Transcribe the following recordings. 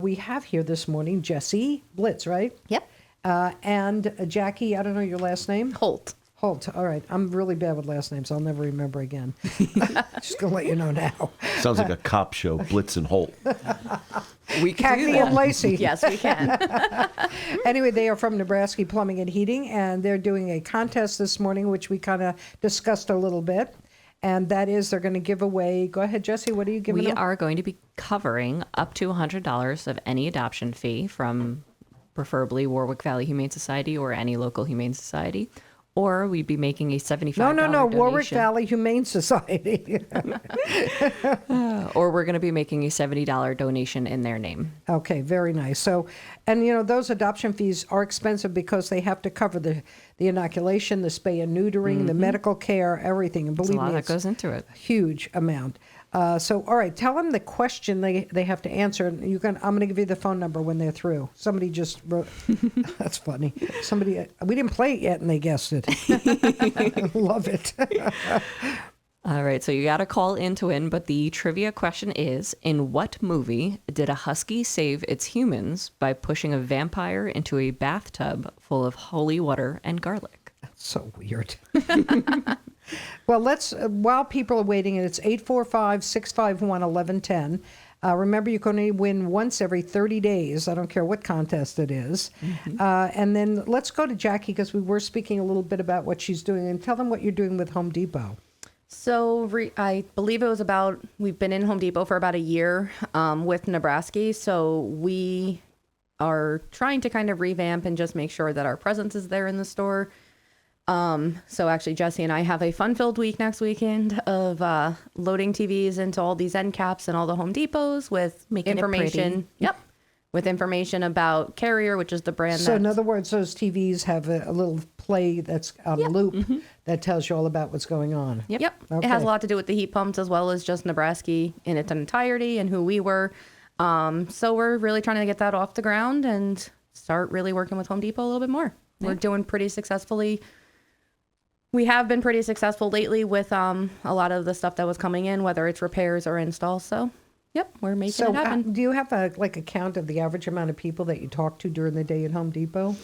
We have here this morning Jessie Blitz, right? Yep. And Jackie, I don't know your last name. Holt. Holt. All right. I'm really bad with last names. I'll never remember again. Just going to let you know now. Sounds like a cop show, Blitz and Holt. We can Cagney and Lacey. Yes, we can. Anyway, they are from Nebrasky Plumbing and Heating, and they're doing a contest this morning, which we kind of discussed a little bit. And that is they're going to give away. Go ahead, Jessie. What are you giving We them? are going to be covering up to $100 of any adoption fee from preferably Warwick Valley Humane Society or any local humane society. Or we'd be making a $75 No, donation. Warwick Valley Humane Society. Or we're going to be making a $70 donation in their name. Okay, very nice. So, and those adoption fees are expensive because they have to cover the inoculation, the spay and neutering, the medical care, everything. And There's believe a lot me, that it's goes into it. a huge amount. So, all right, tell them the question they have to answer. And I'm going to give you the phone number when they're through. Somebody just wrote. That's funny. We didn't play it yet, and they guessed it. I love it. All right, so you got to call in to win, but the trivia question is, in what movie did a husky save its humans by pushing a vampire into a bathtub full of holy water and garlic? That's so weird. Well, while people are waiting, and it's 845-651-1110. Remember, you can only win once every 30 days. I don't care what contest it is. Mm-hmm. And then let's go to Jackie, because we were speaking a little bit about what she's doing. And tell them what you're doing with Home Depot. So I believe we've been in Home Depot for about a year with Nebrasky. So we are trying to kind of revamp and just make sure that our presence is there in the store. So actually, Jessie and I have a fun-filled week next weekend of loading TVs into all these end caps and all the Home Depots with Making it information. pretty. Yep. With information about Carrier, which is the brand. So in other words, those TVs have a little play that's on a loop Mm-hmm. that tells you all about what's going on. Yep. Okay. It has a lot to do with the heat pumps as well as just Nebrasky in its entirety and who we were. So we're really trying to get that off the ground and start really working with Home Depot a little bit more. We're doing pretty successfully. We have been pretty successful lately with a lot of the stuff that was coming in, whether it's repairs or installs. So, yep, we're making it happen. Do you have a count of the average amount of people that you talk to during the day at Home Depot?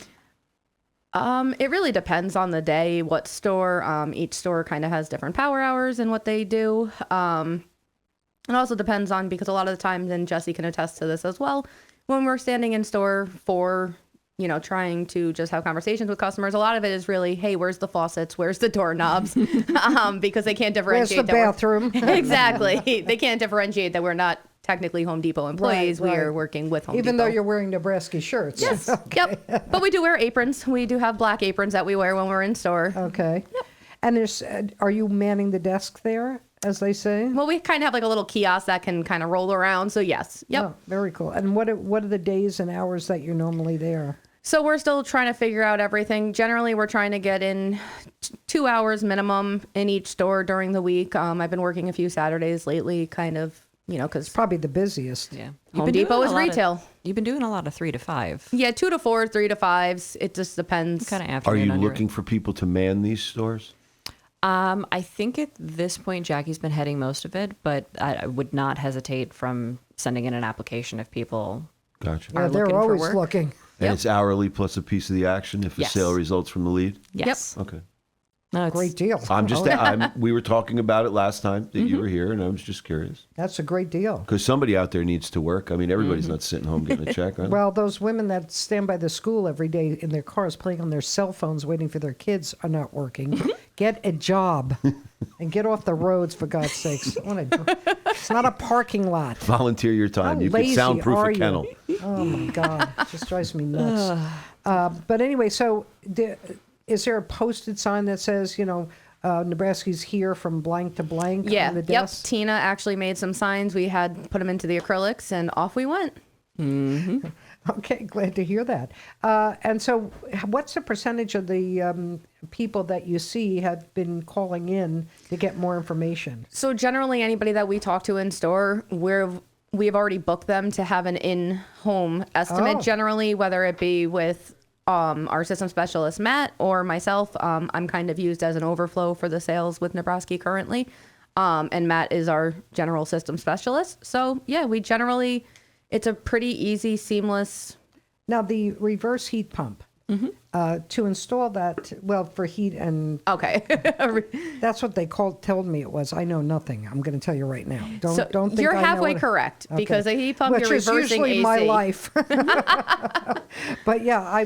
It really depends on the day, what store. Each store kind of has different power hours and what they do. It also depends on, because a lot of the times, and Jessie can attest to this as well, when we're standing in store for, trying to just have conversations with customers, a lot of it is really, hey, where's the faucets? Where's the doorknobs? Because they can't differentiate. Where's the bathroom? Exactly. They can't differentiate that we're not technically Home Depot employees. Right. We are working with Home Depot. Even though you're wearing Nebrasky shirts. Yes. Okay. Yep. But we do wear aprons. We do have black aprons that we wear when we're in store. Okay. Yep. And are you manning the desk there, as they say? Well, we kind of have like a little kiosk that can kind of roll around. So yes. Yep. Oh, very cool. And what are the days and hours that you're normally there? So we're still trying to figure out everything. Generally, we're trying to get in 2 hours minimum in each store during the week. I've been working a few Saturdays lately, kind of, because Probably the busiest. Yeah. Home Depot is retail. You've been doing a lot of 3 to 5. Yeah, 2 to 4, 3 to 5s. It just depends. Kind of Are afternoon. you under looking for people to man these stores? I think at this point, Jackie's been heading most of it, but I would not hesitate from sending in an application if people Gotcha. Yeah, are they're looking for always work. looking. And Yep. it's hourly plus a piece of the action if a Yes. sale results from the lead? Yes. Okay. No, it's, Great deal. I'm just, we were talking about it last time that you were here, and I was just curious. That's a great deal. Because somebody out there needs to work. I mean, everybody's not sitting home getting a check. Right? Well, those women that stand by the school every day in their cars playing on their cell phones waiting for their kids are not working. Get a job and get off the roads, for God's sakes. It's not a parking lot. Volunteer your time. How You could lazy soundproof are a you? kennel. Oh, my God. It just drives me nuts. But anyway, so is there a posted sign that says, Nebrasky's here from blank to blank Yeah. on the Yep. desk? Tina actually made some signs. We had put them into the acrylics and off we went. Okay, glad to hear that. And so what's the percentage of the people that you see have been calling in to get more information? So generally anybody that we talk to in store, we've already booked them to have an in-home estimate. Oh. Generally, whether it be with our system specialist, Matt, or myself. I'm kind of used as an overflow for the sales with Nebrasky currently. And Matt is our general system specialist. So yeah, we generally It's a pretty easy, seamless. Now, the reverse heat pump, to install that, well, for heat and Okay. that's what they told me it was. I know nothing. I'm going to tell you right now. Don't think you're I know halfway what- correct Okay. because a heat pump, Which you're is reversing usually AC. my life. But yeah,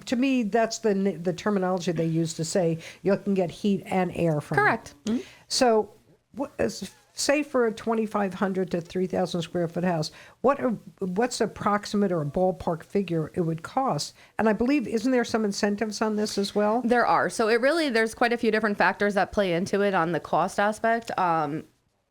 to me, that's the terminology they use to say you can get heat and air from it. Correct. So, say for a 2,500 to 3,000 square foot house, what's approximate or a ballpark figure it would cost? And I believe, isn't there some incentives on this as well? There are. So there's quite a few different factors that play into it on the cost aspect.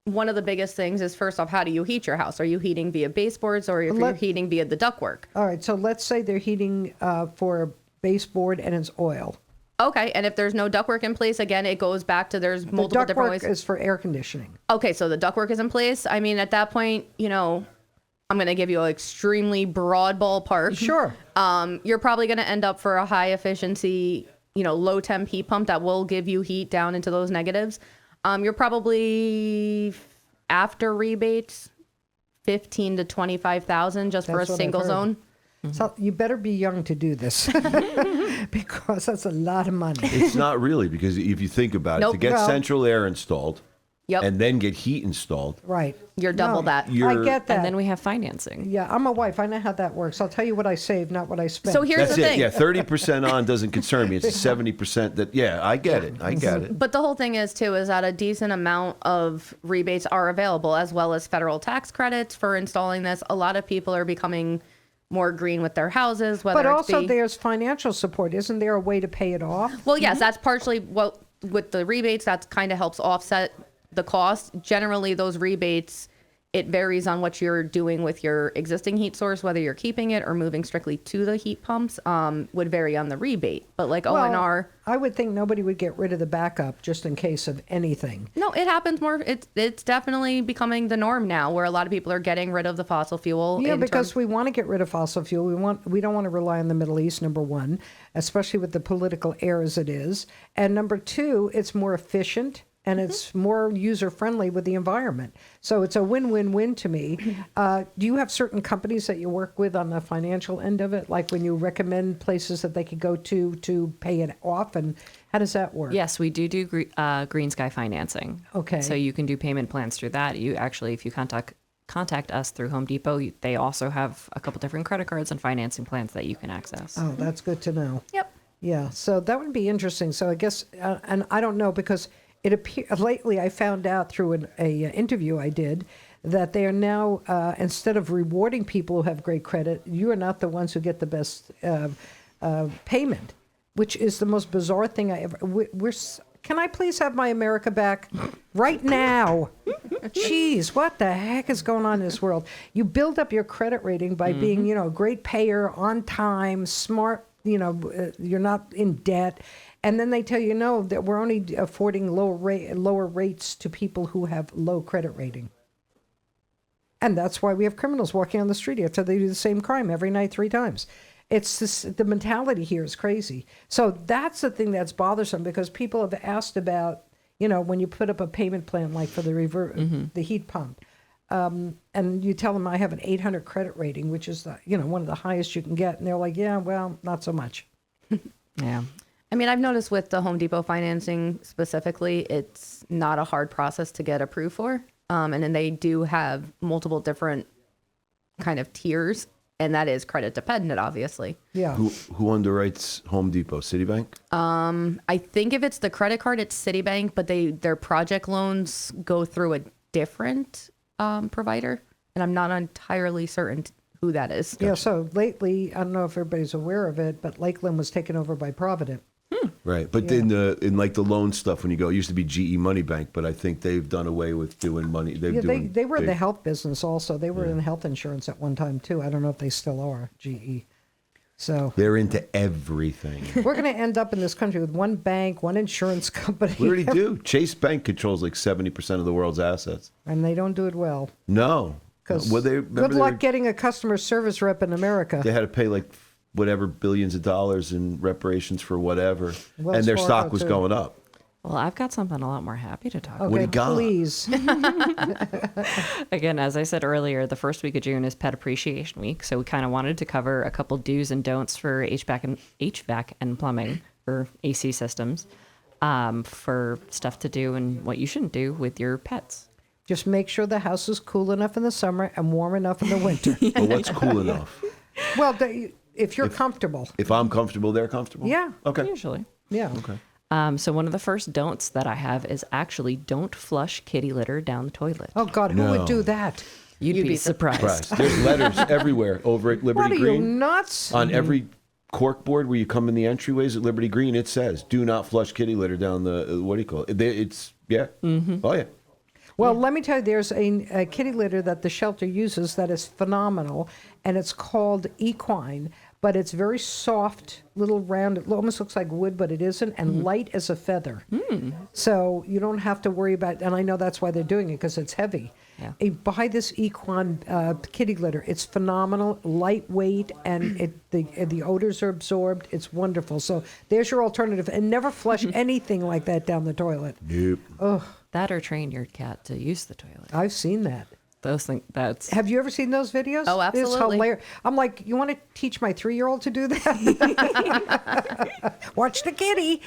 One of the biggest things is, first off, how do you heat your house? Are you heating via baseboards or if you're heating via the ductwork? All right, so let's say they're heating for a baseboard and it's oil. Okay, and if there's no ductwork in place, again, it goes back to there's multiple The different ductwork ways. is for air conditioning. Okay, so the ductwork is in place. I mean, at that point, I'm going to give you an extremely broad ballpark. Sure. You're probably going to end up for a high efficiency, low temp heat pump that will give you heat down into those negatives. You're probably, after rebates, 15 to 25,000 just for a That's what I've single heard. zone. So you better be young to do this because that's a lot of money. It's not really, because if you think about it, Nope. to get Well- central air installed Yep. and then get heat installed, Right. You're double that. I you're- get that. And then we have financing. Yeah, I'm a wife. I know how that works. I'll tell you what I save, not what I spend. So here's that's the it. thing. Yeah, 30% on doesn't concern me. It's 70% that, yeah, I get it. I get it. But the whole thing is, too, is that a decent amount of rebates are available, as well as federal tax credits for installing this. A lot of people are becoming more green with their houses, whether But it's also there's financial support. Isn't there a way to pay it off? Well, yes, that's partially what with the rebates, that kind of helps offset the cost. Generally, those rebates, it varies on what you're doing with your existing heat source, whether you're keeping it or moving strictly to the heat pumps, would vary on the rebate. But like O&R, I would think nobody would get rid of the backup just in case of anything. no, it happens more. It's definitely becoming the norm now, where a lot of people are getting rid of the fossil fuel. Yeah, in because terms- we want to get rid of fossil fuel. We don't want to rely on the Middle East, number one, especially with the political air as it is. And number two, it's more efficient and it's more user-friendly with the environment. So it's a win-win-win to me. Do you have certain companies that you work with on the financial end of it? Like when you recommend places that they could go to pay it off? And how does that work? Yes, we do green sky financing. Okay. So you can do payment plans through that. You actually, if you contact us through Home Depot, they also have a couple different credit cards and financing plans that you can access. Oh, that's good to know. Yep. Yeah, so that would be interesting. So I guess, and I don't know, because it appears lately I found out through an interview I did that they are now, instead of rewarding people who have great credit, you are not the ones who get the best payment, which is the most bizarre thing I ever. Can I please have my America back right now? Jeez, what the heck is going on in this world? You build up your credit rating by being, a great payer, on time, smart. You're not in debt. And then they tell you, no, that we're only affording lower rates to people who have low credit rating. And that's why we have criminals walking on the street after they do the same crime every night 3 times. It's just, the mentality here is crazy. So that's the thing that's bothersome, because people have asked about, when you put up a payment plan like for the heat pump, and you tell them I have an 800 credit rating, which is one of the highest you can get, and they're like, yeah, well, not so much. Yeah. I mean, I've noticed with the Home Depot financing specifically, it's not a hard process to get approved for. And then they do have multiple different kind of tiers, and that is credit dependent, obviously. Yeah. Who underwrites Home Depot? Citibank? I think if it's the credit card, it's Citibank, but their project loans go through a different provider, and I'm not entirely certain who that is. Yeah, so lately, I don't know if everybody's aware of it, but Lakeland was taken over by Provident. Right. But in like the loan stuff, when you go, it used to be GE Money Bank, but I think they've done away with doing money. Yeah, they were in the health business also. They were in health insurance at one time too. I don't know if they still are, GE. So They're into everything. we're going to end up in this country with one bank, one insurance company. We already do. Chase Bank controls like 70% of the world's assets. And they don't do it well. No. Because Well, good luck getting a customer service rep in America. They had to pay like whatever billions of dollars in reparations for whatever. Wells And their Fargo, stock was too. going up. Well, I've got something a lot more happy to talk about. Okay, do you got? please. Again, as I said earlier, the first week of June is Pet Appreciation Week, so we kind of wanted to cover a couple do's and don'ts for HVAC and plumbing for AC systems, for stuff to do and what you shouldn't do with your pets. Just make sure the house is cool enough in the summer and warm enough in the winter. Well, what's cool enough? Well, if you're comfortable. If I'm comfortable, they're comfortable? Yeah. Okay. Usually. Yeah. Okay. So one of the first don'ts that I have is actually don't flush kitty litter down the toilet. Oh, God, who would do that? You'd be surprised. Surprised. There's letters everywhere over at Liberty What are you, Green. nuts? On every cork board where you come in the entryways at Liberty Green, it says, do not flush kitty litter down the, what do you call it? It's, yeah. Oh, yeah. Well, let me tell you, there's a kitty litter that the shelter uses that is phenomenal, and it's called Equine, but it's very soft, little round. It almost looks like wood, but it isn't, and light as a feather. So you don't have to worry about, and I know that's why they're doing it, because it's heavy. Yeah. Buy this Equine kitty litter. It's phenomenal, lightweight, and the odors are absorbed. It's wonderful. So there's your alternative, and never flush anything like that down the toilet. Nope. That or train your cat to use the toilet. I've seen that. Those things, that's... Have you ever seen those videos? Oh, It's absolutely. hilarious. I'm like, you want to teach my 3-year-old to do that? Watch the kitty.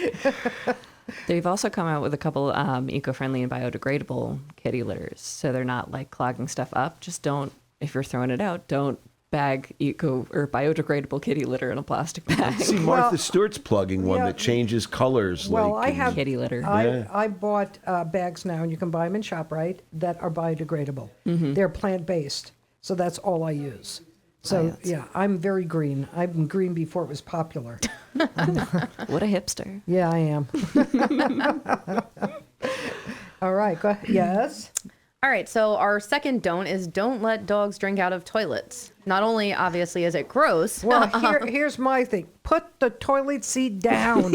They've also come out with a couple eco-friendly and biodegradable kitty litters, so they're not like clogging stuff up. Just don't, if you're throwing it out, don't bag eco or biodegradable kitty litter in a plastic bag. See, Martha Stewart's plugging one that changes colors. Well, like, I have kitty litter. I bought bags now, and you can buy them in ShopRite that are biodegradable. They're plant-based, so that's all I use. So yeah, I'm very green. I'm green before it was popular. What a hipster. Yeah, I am. All right, go ahead. Yes. All right, so our second don't is don't let dogs drink out of toilets. Not only, obviously, is it gross. Well, here's my thing. Put the toilet seat down.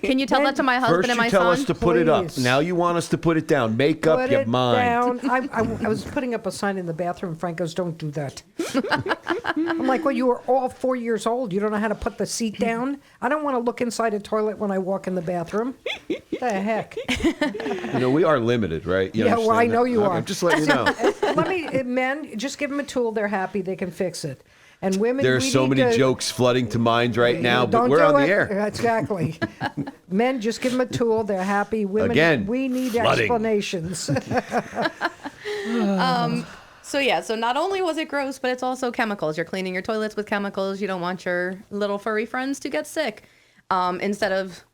Can you tell that to my husband First and you my tell son? us to put it up. Please. Now you want us to put it down. Make up Put your it mind. down. I was putting up a sign in the bathroom. Frank goes, "Don't do that." I'm like, "Well, you were all 4 years old. You don't know how to put the seat down." I don't want to look inside a toilet when I walk in the bathroom. The heck? You know, we are limited, right? You Yeah, well, I understand know that? you Okay, are. I'm just letting you know. Men, just give them a tool. They're happy. They can fix it. And women, There are we so need many to- jokes flooding to minds right now, but Don't we're do on the it. air. Exactly. Men, just give them a tool. They're happy. Women, Again, we need flooding. explanations. So not only was it gross, but it's also chemicals. You're cleaning your toilets with chemicals. You don't want your little furry friends to get sick. Instead of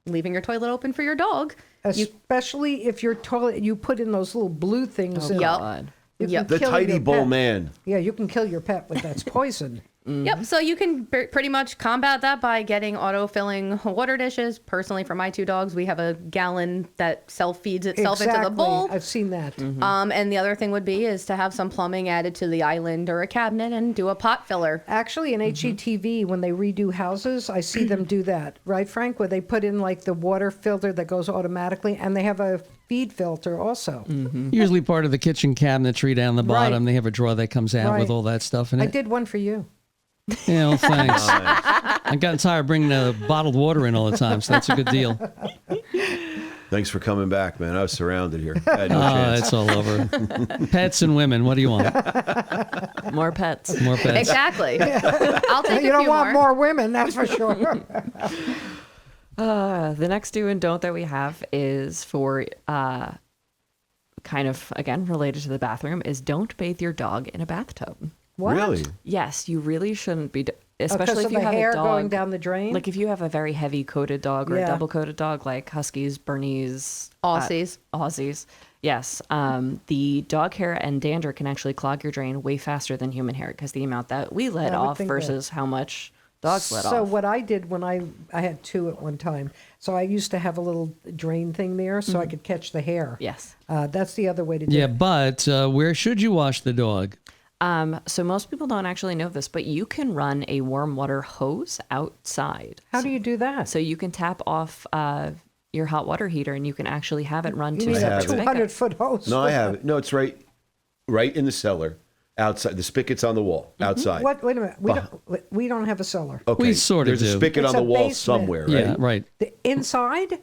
leaving your toilet open for your dog. Especially if your toilet, you put in those little blue things. in. Yup. God. You can Yep. The kill tidy your bowl pet. man. Yeah, you can kill your pet with that's poison. Yep. So you can pretty much combat that by getting auto-filling water dishes. Personally, for my 2 dogs, we have a gallon that self-feeds itself into the bowl. I've seen that. And the other thing would be is to have some plumbing added to the island or a cabinet and do a pot filler. Actually, in HGTV, when they redo houses, I see them do that. Right, Frank? Where they put in like the water filter that goes automatically, and they have a feed filter also. Usually part of the kitchen cabinetry down the bottom. Right. They have a drawer that comes out with Right. all that stuff in I it. did one for you. Yeah, well, thanks. I've gotten tired of bringing the bottled water in all the time, so that's a good deal. Thanks for coming back, man. I was surrounded here. I had no Oh, chance. it's all over. Pets and women. What do you want? More pets. More pets. Exactly. I'll take You a don't few want more women, that's for sure. The next do and don't that we have is for kind of, again, related to the bathroom, is don't bathe your dog in a bathtub. What? Really? Yes, you really shouldn't be, especially Because if of you the have hair a dog going down the drain? Like if you have a very heavy coated dog or Yeah. a double coated dog, like Huskies, Bernese, Aussies. Aussies. Yes, the dog hair and dander can actually clog your drain way faster than human hair because the amount that we let I would off think that. versus how much dogs let So off. what I did when I had 2 at one time, so I used to have a little drain thing there so I could catch the hair. Yes. That's the other way to do Yeah, it. but where should you wash the dog? So most people don't actually know this, but you can run a warm water hose outside. How do you do that? So you can tap off your hot water heater and you can actually have it run You to need a have separate it. spigot. 200-foot hose. No, I have it. No, it's right in the cellar, outside. The spigot's on the wall, outside. What? Wait a minute. We don't have a cellar. Okay. We sort of There's a do. spigot It's on the a wall basement. somewhere, right? Yeah, right. The inside?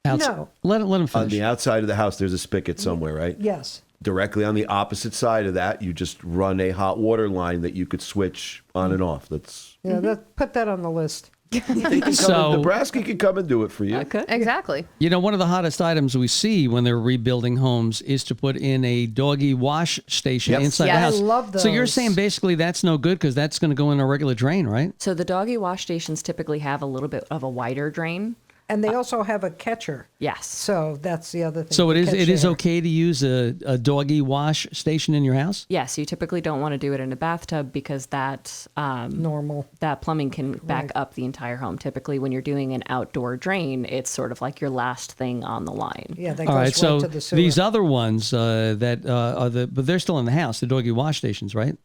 No. Let him On finish. the outside of the house, there's a spigot somewhere, right? Yes. Directly on the opposite side of that, you just run a hot water line that you could switch on and off. That's Yeah, put that on the list. they can come So- Nebraska can come and do it for you. Okay. Exactly. You know, one of the hottest items we see when they're rebuilding homes is to put in a doggy wash station Yep. inside Yes. the house. I love So you're those. saying basically that's no good because that's going to go in a regular drain, right? So the doggy wash stations typically have a little bit of a wider drain. And they also have a catcher. Yes. So that's the other thing. So to it catch is air. okay to use a doggy wash station in your house? Yes, you typically don't want to do it in a bathtub because that Normal. that plumbing can back up the entire home. Typically, when you're doing an outdoor drain, it's sort of like your last thing on the line. Yeah, that All goes right, right so to the sewer. these other ones that are but they're still in the house, the doggy wash stations, right?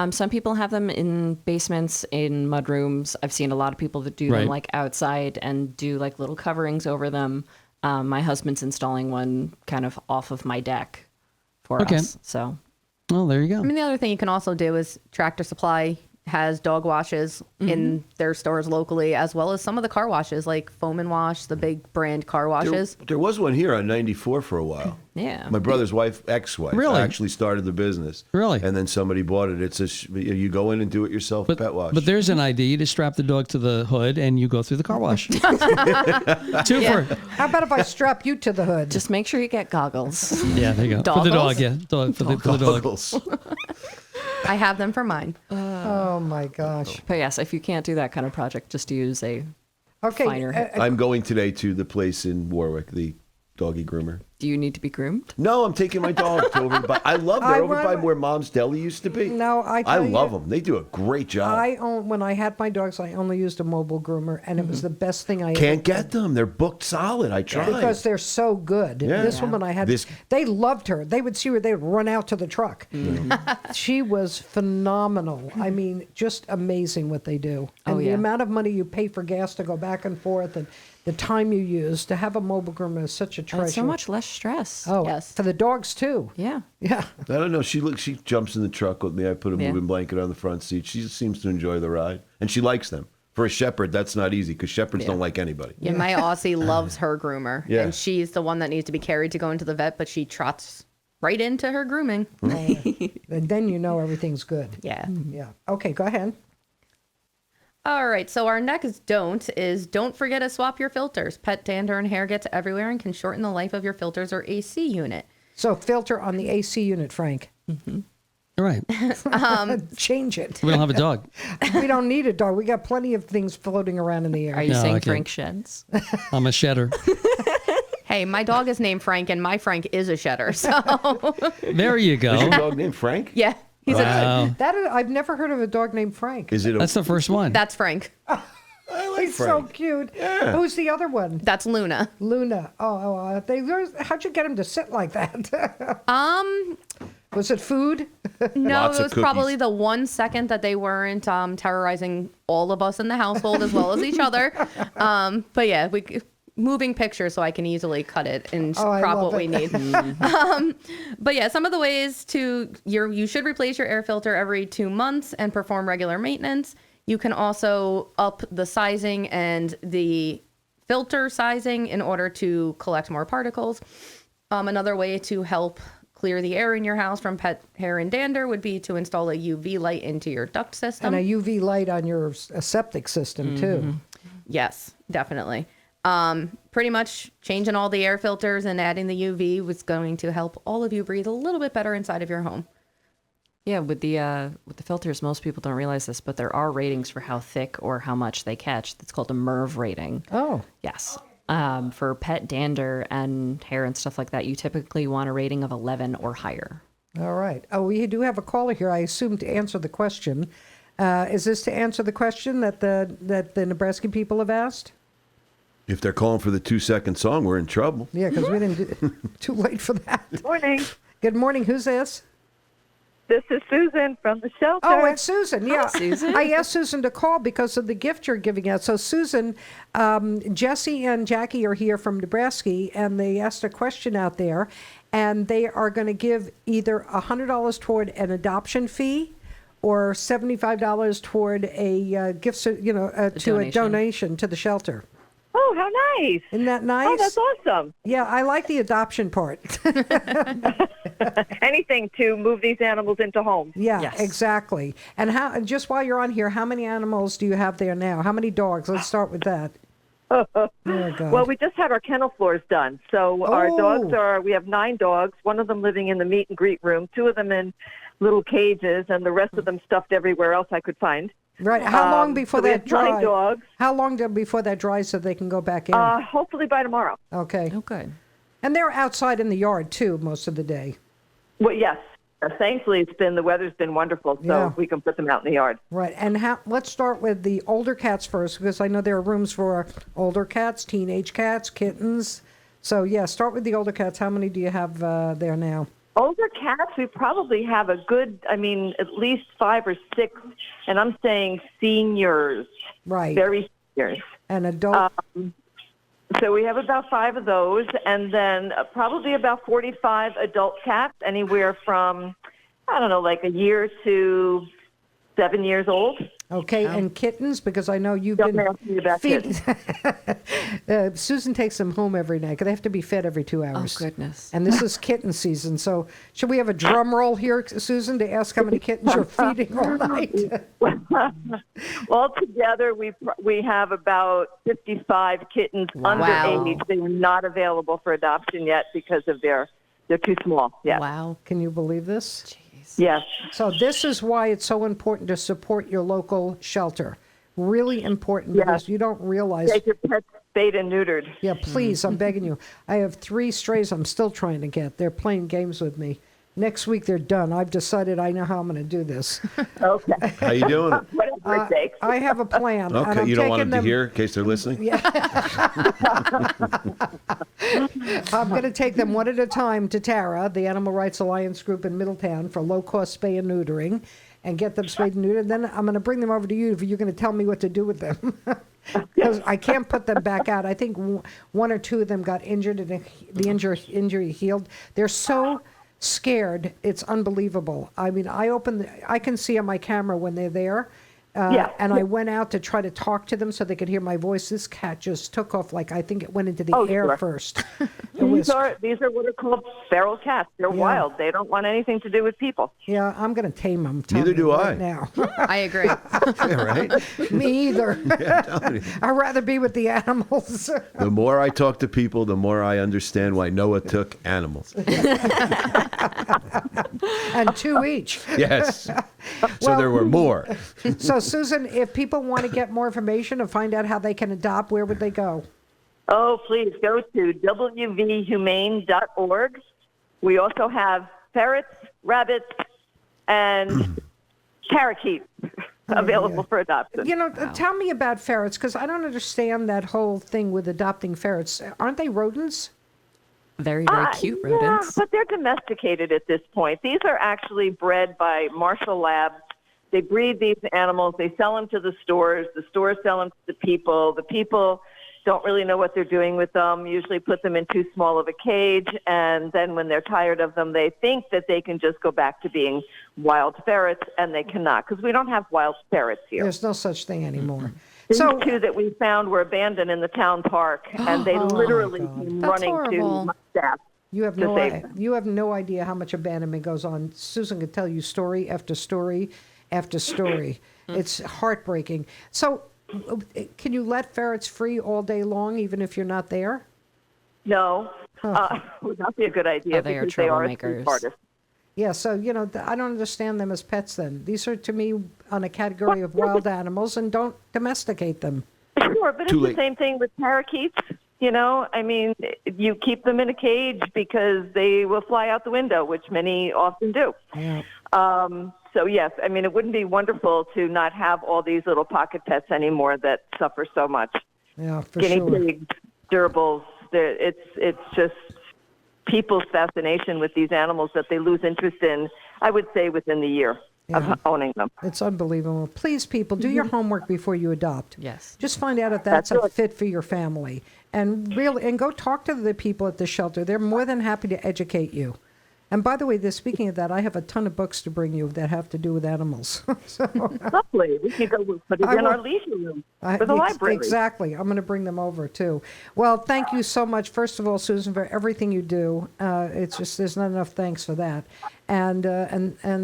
Some people have them in basements, in mudrooms. I've seen a lot of people that do Right. them like outside and do like little coverings over them. My husband's installing one kind of off of my deck for Okay. us. So Well, there you go. I mean, the other thing you can also do is Tractor Supply has dog washes in their stores locally, as well as some of the car washes like Foam and Wash, the big brand car washes. There was one here on 94 for a while. yeah. My brother's ex-wife, Really? actually started the business. Really? And then somebody bought it. It's you go in and do it yourself pet wash. But there's an idea. You just strap the dog to the hood and you go through the car wash. Two for How about if I strap you to the hood? Just make sure you get goggles. yeah, there you go. For the dog, Doggles? yeah, for the dog. Goggles. I have them for mine. Oh my gosh. But yes, if you can't do that kind of project, just use a Okay. Finer. I'm going today to the place in Warwick, the doggy groomer. do you need to be groomed? No, I'm taking my dog to over by. I love I they're over run- by where Mom's Deli used to be. No, I tell love you- them. They do a great job. when I had my dogs, I only used a mobile groomer, and it was the best thing I Can't ever get them. They're booked solid. I tried. because they're so good. Yeah. This woman I had, This- they loved her. They would see her, they would run out to the truck. She was phenomenal. I mean, just amazing what they do. And Oh, the yeah. amount of money you pay for gas to go back and forth, and the time you use to have a mobile groomer is such a And treasure. it's so much less stress. Oh, Yes. for the dogs too. Yeah. Yeah. I don't know. She jumps in the truck with me. I put a Yeah. moving blanket on the front seat. She just seems to enjoy the ride, and she likes them. For a shepherd, that's not easy because shepherds don't like anybody. Yeah, my Aussie loves her groomer. Yeah. And she's the one that needs to be carried to go into the vet, but she trots right into her grooming. And then you know everything's good. Yeah. Yeah. Okay, go ahead. All right, so our next don't forget to swap your filters. Pet dander and hair gets everywhere and can shorten the life of your filters or AC unit. So filter on the AC unit, Frank. All right. Change it. We don't have a dog. We don't need a dog. We got plenty of things floating around in the air. Are you No, saying okay. Frank sheds? I'm a shedder. Hey, my dog is named Frank, and my Frank is a shedder. So, There you Is your go. dog named Frank? yeah, he's Wow. I've never heard of a dog named Frank. Is it? That's the first one. that's Frank. I like He's so Frank. cute. Yeah. Who's the other one? That's Luna. Luna. How'd you get him to sit like that? Was it food? No, Lots it of was cookies. probably the 1 second that they weren't terrorizing all of us in the household as well as each other. But yeah, moving pictures so I can easily cut it and Oh, I crop love what we it. need. But yeah, some of the ways you should replace your air filter every 2 months and perform regular maintenance. You can also up the sizing and the filter sizing in order to collect more particles. Another way to help clear the air in your house from pet hair and dander would be to install a UV light into your duct system. And a UV light on your septic system, too. Yes, definitely. Pretty much changing all the air filters and adding the UV was going to help all of you breathe a little bit better inside of your home. Yeah, with the filters, most people don't realize this, but there are ratings for how thick or how much they catch. That's called a MERV rating. Oh. Yes. For pet dander and hair and stuff like that, you typically want a rating of 11 or higher. All right. Oh, we do have a caller here, I assume, to answer the question. Is this to answer the question that the Nebrasky people have asked? If they're calling for the 2-second song, we're in trouble. Yeah, because we didn't do too late for that. Morning. Good morning. Who's this? This is Susan from the shelter. Oh, it's Susan. Yeah, Susan. I asked Susan to call because of the gift you're giving out. So, Susan, Jesse and Jackie are here from Nebrasky, and they asked a question out there, and they are going to give either $100 toward an adoption fee, or $75 toward a gift, to a donation. donation to the shelter. Oh, how nice. Isn't that nice? Oh, that's awesome. Yeah, I like the adoption part. Anything to move these animals into homes. Yeah, Yes. exactly. And how? Just while you're on here, how many animals do you have there now? How many dogs? Let's start with that. Oh, God. Well, we just had our kennel floors done. So our dogs Oh. we have 9 dogs, one of them living in the meet and greet room, 2 of them in little cages, and the rest of them stuffed everywhere else I could find. Right. How long before so we that have 9 dries? dogs. How long before that dries so they can go back in? Hopefully by tomorrow. Okay. Oh, good. And they're outside in the yard too most of the day. Well, yes. Thankfully, the weather's been wonderful, so Yeah. we can put them out in the yard. Right. And let's start with the older cats first, because I know there are rooms for older cats, teenage cats, kittens. So yeah, start with the older cats. How many do you have there now? Older cats, we probably have a good, at least 5 or 6, and I'm saying seniors, Right. very seniors. And adult. So we have about 5 of those, and then probably about 45 adult cats, anywhere from, like a year to 7 years old. Okay, and kittens, because I know you've Don't been ask me about feeding. Susan takes them home every night because they have to be fed every 2 Oh, hours. goodness. And this is kitten season, so should we have a drum roll here, Susan, to ask how many kittens you're feeding all night? Altogether, we have about 55 kittens Wow. underage. They are not available for adoption yet because of they're too small. Yeah. Wow. Can you believe this? Yes. So this is why it's so important to support your local shelter. Really important, Yes. because you don't realize. Take your pets spayed and neutered. Yeah, please, I'm begging you. I have 3 strays I'm still trying to get. They're playing games with me. Next week they're done. I've decided I know how I'm going to do this. Okay. How you doing? Whatever it takes. I have a plan. and Okay, I'm you don't want taking them to hear in case they're listening? I'm going to take them one at a time to Tara, the Animal Rights Alliance group in Middletown, for low-cost spay and neutering, and get them spayed and neutered. Then I'm going to bring them over to you if you're going to tell me what to do with them. Because I can't put them back out. I think 1 or 2 of them got injured, and the injury healed. They're so scared, it's unbelievable. I mean, I can see on my camera when they're there. Yeah. And I went out to try to talk to them so they could hear my voice. This cat just took off like I think it went into the air sure. first. These are what are called feral cats. They're wild. They don't want anything to do with people. Yeah, I'm going to tame them. Neither do right I. now. I agree. Yeah, right? Me either. Yeah, I'm telling you. I'd rather be with the animals. The more I talk to people, the more I understand why Noah took animals. And 2 each. Yes. So there were more. So, Susan, if people want to get more information and find out how they can adopt, where would they go? Oh, please go to wvhumane.org. We also have ferrets, rabbits, and parakeets available for adoption. You know, tell me about ferrets, because I don't understand that whole thing with adopting ferrets. Aren't they rodents? Very, very cute rodents. Yeah, but they're domesticated at this point. These are actually bred by Marshall Labs. They breed these animals. They sell them to the stores. The stores sell them to the people. The people don't really know what they're doing with them, usually put them in too small of a cage, and then when they're tired of them, they think that they can just go back to being wild ferrets, and they cannot, because we don't have wild ferrets here. There's no such thing anymore. These So, 2 that we found were abandoned in the town park, and they literally came That's running horrible. to my staff. you have to save them. you have no idea how much abandonment goes on. Susan could tell you story after story after story. It's heartbreaking. So, can you let ferrets free all day long, even if you're not there? No, would not be a good idea Oh, they are because they are troublemakers. street artists. Yeah, so, I don't understand them as pets then. These are, to me, on a category of wild animals, and don't domesticate them. Sure, but Too it's late. the same thing with parakeets. You keep them in a cage because they will fly out the window, which many often do. Yeah. So, yes, it wouldn't be wonderful to not have all these little pocket pets anymore that suffer so much. Yeah, for Guinea sure. pigs, gerbils, it's just people's fascination with these animals that they lose interest in, I would say, within the year of owning them. It's unbelievable. Please, people, do your homework before you adopt. Yes. Just find out if that's That's a it. fit for your family. And go talk to the people at the shelter. They're more than happy to educate you. And by the way, speaking of that, I have a ton of books to bring you that have to do with animals. So, Lovely. We could go put it I in our will- leisure room for the library. Exactly. I'm going to bring them over too. Well, thank you so much, first of all, Susan, for everything you do. It's just there's not enough thanks for that. And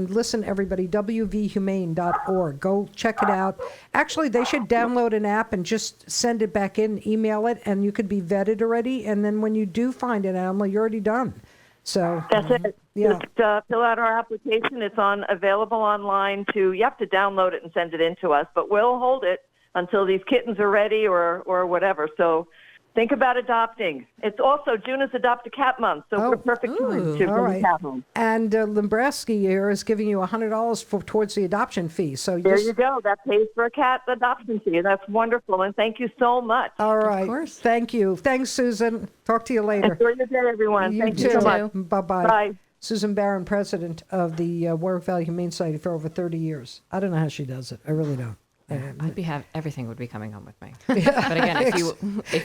listen, everybody, wvhumane.org. Go check it out. Actually, they should download an app and just send it back in, email it, and you could be vetted already. And then when you do find an animal, you're already done. So That's it. Yeah. Just fill out our application. It's available online you have to download it and send it in to us, but we'll hold it until these kittens are ready or whatever. So think about adopting. It's also June is Adopt a Cat Month, so we're perfect time to all bring right. a cat home. And Nebrasky here is giving you $100 towards the adoption fee. So There you go. That pays for a cat adoption fee. That's wonderful, and thank you so much. All right. course. Thank you. Thanks, Susan. Talk to you later. Enjoy your day, everyone. Thank you so much. Bye-bye. Bye. Susan Barron, president of the Warwick Valley Humane Society for over 30 years. I don't know how she does it. I really don't. Everything would be coming home with me. But again, if you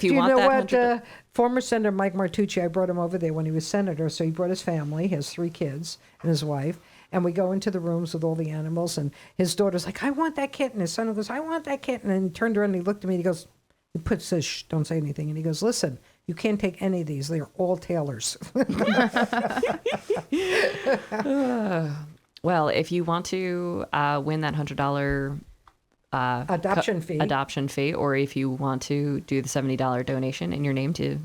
Do you want know that what? 100 Former Senator Mike Martucci, I brought him over there when he was senator. So he brought his family, he has 3 kids and his wife. And we go into the rooms with all the animals. And his daughter's like, I want that kitten. His son goes, I want that kitten. And he turned around and he looked at me and he goes, says, shh, don't say anything. And he goes, listen, you can't take any of these. They're all tailors. Well, if you want to win that $100 Adoption fee. or if you want to do the $70 donation in your name to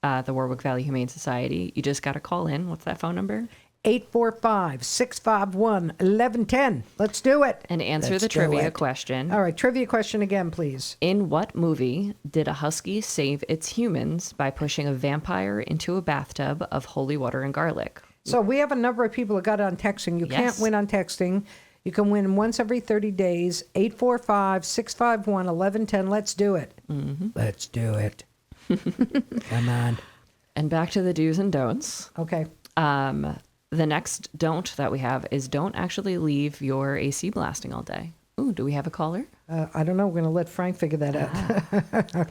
the Warwick Valley Humane Society, you just got to call in. What's that phone number? 845-651-1110. Let's do it. And answer Let's the do trivia it. question. All right, trivia question again, please. In what movie did a husky save its humans by pushing a vampire into a bathtub of holy water and garlic? So we have a number of people that got on texting. You can't Yes. win on texting. You can win once every 30 days. 845-651-1110. Let's do it. Mm-hmm. Let's do it. Come on. And back to the do's and don'ts. Okay. The next don't that we have is don't actually leave your AC blasting all day. Ooh, do we have a caller? I don't know. We're going to let Frank figure that out.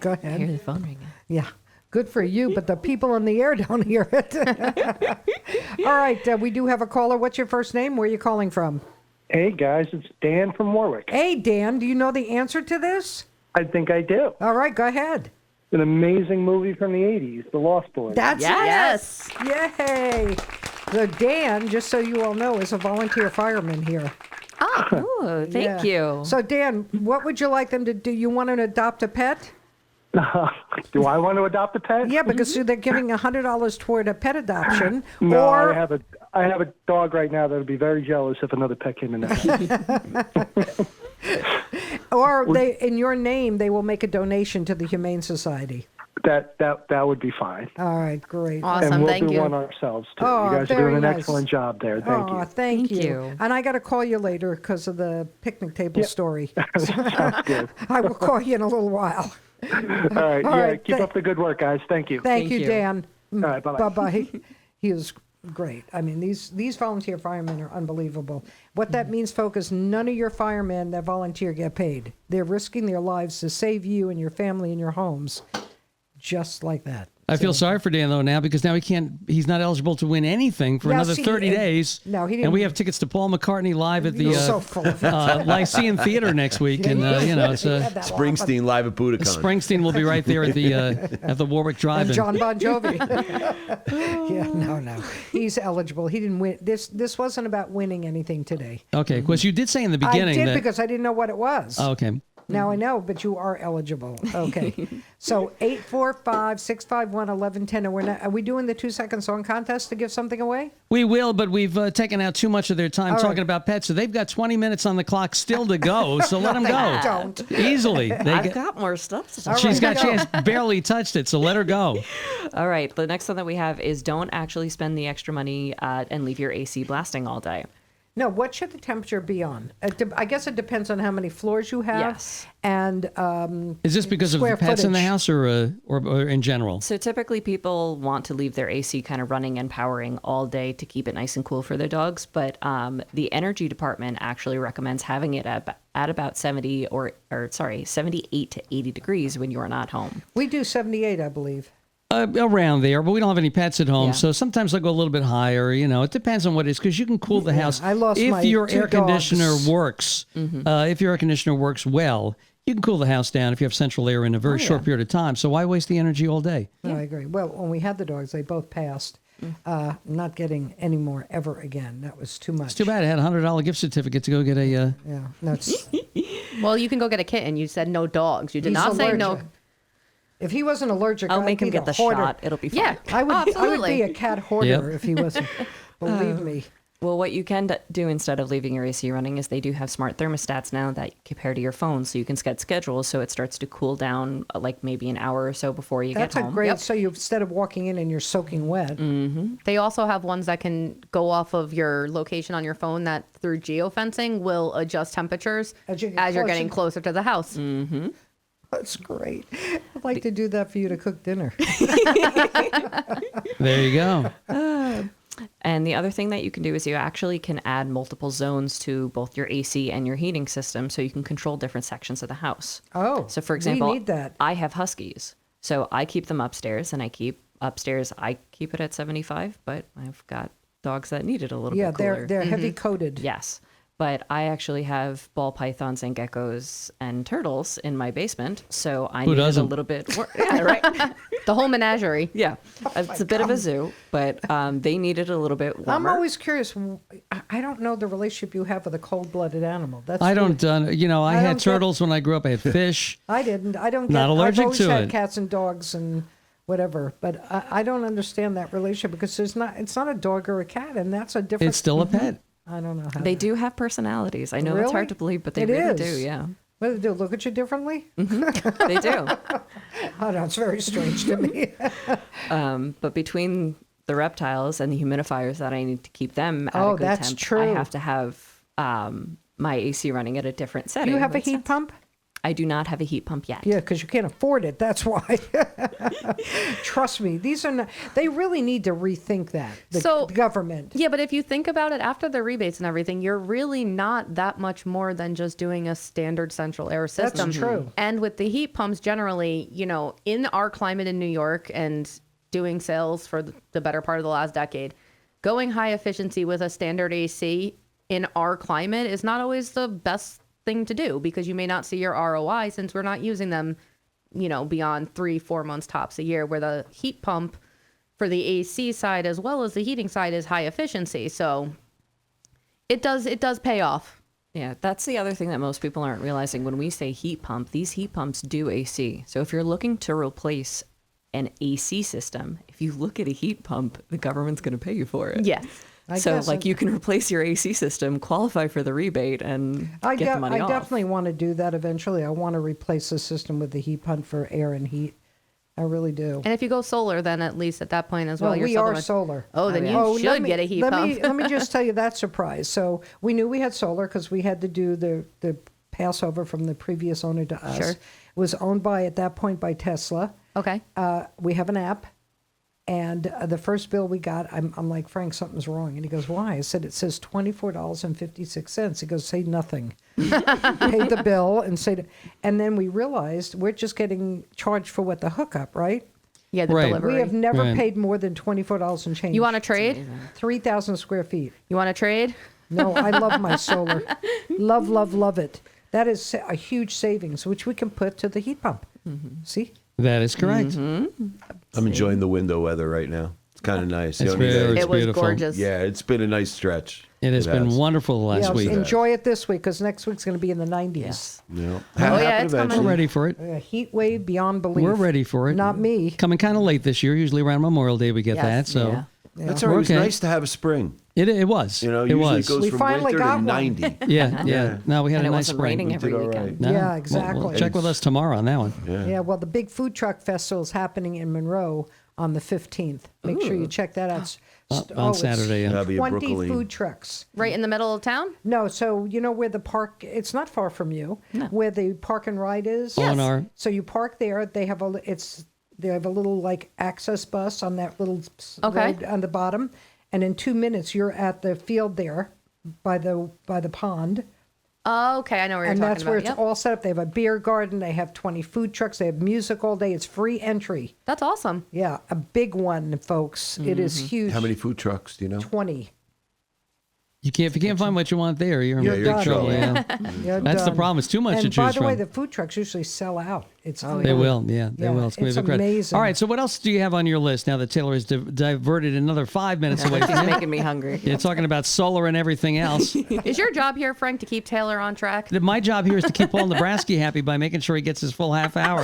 Go I ahead. hear the phone ringing. Yeah. Good for you, but the people on the air don't hear it. All right. We do have a caller. What's your first name? Where are you calling from? Hey, guys, it's Dan from Warwick. Hey, Dan. Do you know the answer to this? I think I do. All right. Go ahead. An amazing movie from the 80s, The Lost Boys. That's Yes. it. Yay. So Dan, just so you all know, is a volunteer fireman here. Oh, thank you. So Dan, what would you like them to do? You want to adopt a pet? Do I want to adopt a pet? Yeah, because they're giving $100 toward a pet adoption. No, or I have a dog right now that would be very jealous if another pet came in there. or they in your name they will make a donation to the Humane Society. That would be fine. All right, great. Awesome. And we'll Thank do you. one ourselves, too. Oh, You guys are very doing an nice. excellent job there. Thank Aw, you. Thank Thank you. you. And I got to call you later because of the picnic table story. Sounds good. I will call you in a little while. All right. All Yeah, right, keep up the good work, guys. Thank you. Thank you, you. Dan. All right, bye-bye. Bye-bye. He is great. I mean, these volunteer firemen are unbelievable. What that means, folks, is none of your firemen that volunteer get paid. They're risking their lives to save you and your family and your homes, just like that. I feel sorry for Dan though now because now he's not eligible to win anything for Yeah, another see, 30 days. no, he And didn't- we have tickets to Paul McCartney live at the You're so full of it. Lyceum Theater next week, and it's He had that Springsteen live at Budokan. Springsteen will be right there at the Warwick and Drive-In. John Bon Jovi. Yeah, no. He's eligible. He didn't win. This wasn't about winning anything today. Okay, because you did say in the beginning I did that. because I didn't know what it was. Oh, okay. Now I know, but you are eligible. Okay. So 845-651-1110. And are we doing the 2-second song contest to give something away? We will, but we've taken out too much of their time All talking right. about pets, so they've got 20 minutes on the clock still to go. So let them go. Don't. Easily. I've got more stuff to talk She's got. go. She has barely touched it, so let her go. All right. The next one that we have is don't actually spend the extra money and leave your AC blasting all day. No, what should the temperature be on? I guess it depends on how many floors you have. Yes. And Is this because of the square pets in the footage. house or in general? So typically people want to leave their AC kind of running and powering all day to keep it nice and cool for their dogs. But the energy department actually recommends having it at about 78 to 80 degrees when you're not home. We do 78, I believe. Around there, but we don't have any pets at home, Yeah. so sometimes I go a little bit higher. It depends on what it is, because you can cool the house. I lost if my your 2 air conditioner dogs. works. If your air conditioner works well, you can cool the house down if you have central air in a very short period of time. So why waste the energy all day? No, I agree. Well, when we had the dogs, they both passed. Not getting any more ever again. That was too much. It's too bad. I had a $100 gift certificate to go get a. Yeah, no, it's, Well, you can go get a kitten. You said no dogs. You did he's not say no. allergic. If he wasn't allergic, I'll I'd make him be get the hoarder. shot. It'll be fine. Yeah, I would be absolutely. a cat hoarder Yep. if he wasn't. Believe me. Well, what you can do instead of leaving your AC running is they do have smart thermostats now that you compare to your phone, so you can set schedules so it starts to cool down like maybe an hour or so before you That's get a home. great. So you instead of walking in and you're soaking wet. They also have ones that can go off of your location on your phone that through geofencing will adjust temperatures As you get as you're closer. getting closer to the house. That's great. I'd like to do that for you to cook dinner. There you go. And the other thing that you can do is you actually can add multiple zones to both your AC and your heating system, so you can control different sections of the house. Oh, So for we example, need that. I have huskies, so I keep them upstairs, and I keep it at 75, but I've got dogs that need it a little Yeah, bit cooler. they're heavy coated. Yes. But I actually have ball pythons and geckos and turtles in my basement, so I Who needed doesn't? a little bit more. Yeah, right. The whole menagerie. Yeah, it's a bit of a zoo, but they needed a little bit I'm warmer. always curious. I don't know the relationship you have with a cold-blooded animal. That's I really- don't. I I had don't get- turtles when I grew up. I had fish. I didn't. I don't get. Not allergic I've always to had it. cats and dogs and whatever, but I don't understand that relationship because it's not a dog or a cat, and that's a different. It's still a pet. I don't know how. They do have personalities. I know it's Really? hard to believe, but they It really is. do. Yeah, What do they do? Look at you differently? they do. Oh no, it's very strange to me. But between the reptiles and the humidifiers that I need to keep them at Oh, a good that's temp, I true. have to have my AC running at a different Do setting. you have a Makes heat sense. pump? I do not have a heat pump yet. Yeah, because you can't afford it. That's why. Trust me, these are not. They really need to rethink that. The government. Yeah, but if you think about it, after the rebates and everything, you're really not that much more than just doing a standard central air That's system. true. And with the heat pumps, generally, in our climate in New York and doing sales for the better part of the last decade, going high efficiency with a standard AC in our climate is not always the best thing to do because you may not see your ROI since we're not using them, beyond 3-4 months tops a year, where the heat pump for the AC side as well as the heating side is high efficiency. So it does pay off. Yeah, that's the other thing that most people aren't realizing. When we say heat pump, these heat pumps do AC. So if you're looking to replace an AC system, if you look at a heat pump, the government's going to pay you for it. Yes. So you can replace your AC system, qualify for the rebate, and get the money off. I definitely want to do that eventually. I want to replace the system with the heat pump for air and heat. I really do. And if you go solar, then at least at that point as well, Well, you're we still are doing- solar. Oh, then you Oh, should get a heat pump. Let me just tell you that surprise. So we knew we had solar because we had to do the passover from the previous owner to us. Sure. It was owned at that point by Tesla. Okay. We have an app. And the first bill we got, I'm like, Frank, something's wrong. And he goes, why? I said, it says $24.56. He goes, say nothing. Pay the bill and and then we realized we're just getting charged for the hookup, right? Yeah, the Right. delivery. We have never Right. paid more than $24 and change. You want to trade? 3,000 square feet. You want to trade? No, I love my solar. Love, love, love it. That is a huge savings, which we can put to the heat pump. See? That is correct. I'm enjoying the window weather right now. It's kind of nice. It's The only very- day- It was beautiful. gorgeous. yeah, it's been a nice stretch. It has been wonderful the last Yeah, week. enjoy it this week because next week's going to be in the 90s. Yes. Yeah. Oh, yeah, it's coming. We're ready for it. A heat wave beyond belief. We're ready for it. Not me. Coming kind of late this year. Usually around Memorial Day we get Yes. that. So Yeah. That's all right. It was Okay. nice to have a spring. it was. You know, it usually was. it goes We from finally winter got to one. 90. Yeah. No, we had And a it nice wasn't spring. raining We every did all weekend. right. No. Yeah, Well, exactly. check with us tomorrow on that one. Yeah, well, the big food truck festival is happening in Monroe on the 15th. Make sure you check that out. On it's Saturday, yeah. That'll be a 20 Brooklyn. food trucks. Right in the middle of town? No, so you know where the park, it's not far from you, where the park and ride is? O&R. So you park there, they have a little like access bus on that little Okay. road on the bottom. And in 2 minutes, you're at the field there by the pond. Oh, okay, I know what you're And talking that's where about. it's all set up. They have a beer garden. They have 20 food trucks. They have music all day. It's free entry. That's awesome. Yeah, a big one, folks. It is huge. How many food trucks do you know? 20. If you can't find what you want there, you're in You're big done. trouble. Yeah. You're That's the done. problem. It's too much to And choose by the way, from. the food trucks usually sell out. It's They will, yeah, they Yeah, will. It's, gonna be it's a big crowd. amazing. All right, so what else do you have on your list now that Taylor has diverted another 5 minutes away She's from you? making me hungry. You're talking about solar and everything else. Is your job here, Frank, to keep Taylor on track? My job here is to keep Paul Nebrasky happy by making sure he gets his full half hour.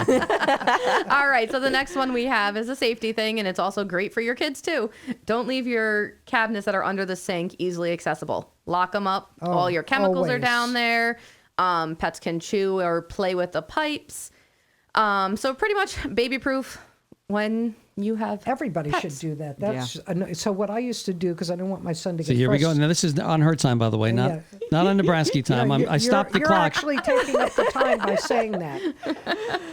All right, so the next one we have is a safety thing, and it's also great for your kids too. Don't leave your cabinets that are under the sink easily accessible. Lock them up. All your chemicals are always. down there. Pets can chew or play with the pipes. So pretty much baby-proof when you have Everybody pets. should do that. That's so. What I used to do, because I didn't want my son to So get here we go. frustrated. Now this is on her time, by the way, not on Nebrasky time. I stopped the you're clock. actually taking up the time by saying that.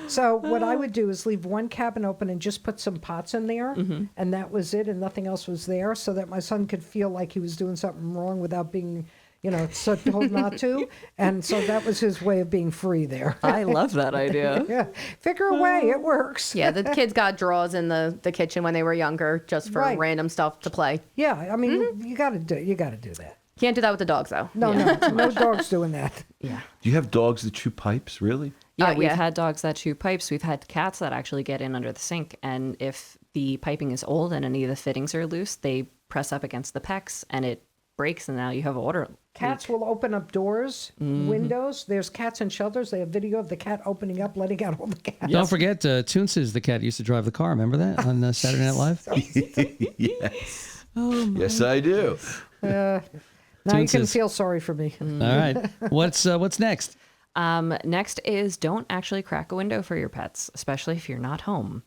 So what I would do is leave one cabin open and just put some pots in there, and that was it, and nothing else was there, so that my son could feel like he was doing something wrong without being, so told not to. And so that was his way of being free there. I love that idea. Yeah, figure a way. It works. Yeah, the kids got drawers in the kitchen when they were younger just for Right. random stuff to play. Yeah, I mean, you got to do that. Can't do that with the dogs, though. No, no dogs doing that. Yeah. Do you have dogs that chew pipes? Really? Yeah, we've yeah. had dogs that chew pipes. We've had cats that actually get in under the sink. And if the piping is old and any of the fittings are loose, they press up against the pecs and it breaks, and now you have a water. Cats will open up doors, windows. There's cats in shelters. They have video of the cat opening up, letting out all the cats. Don't forget, Toonces, the cat, used to drive the car. Remember that on Saturday Night Live? Yes. Yes, I do. Now you can Toonces. feel sorry for me. All right. What's next? Next is don't actually crack a window for your pets, especially if you're not home.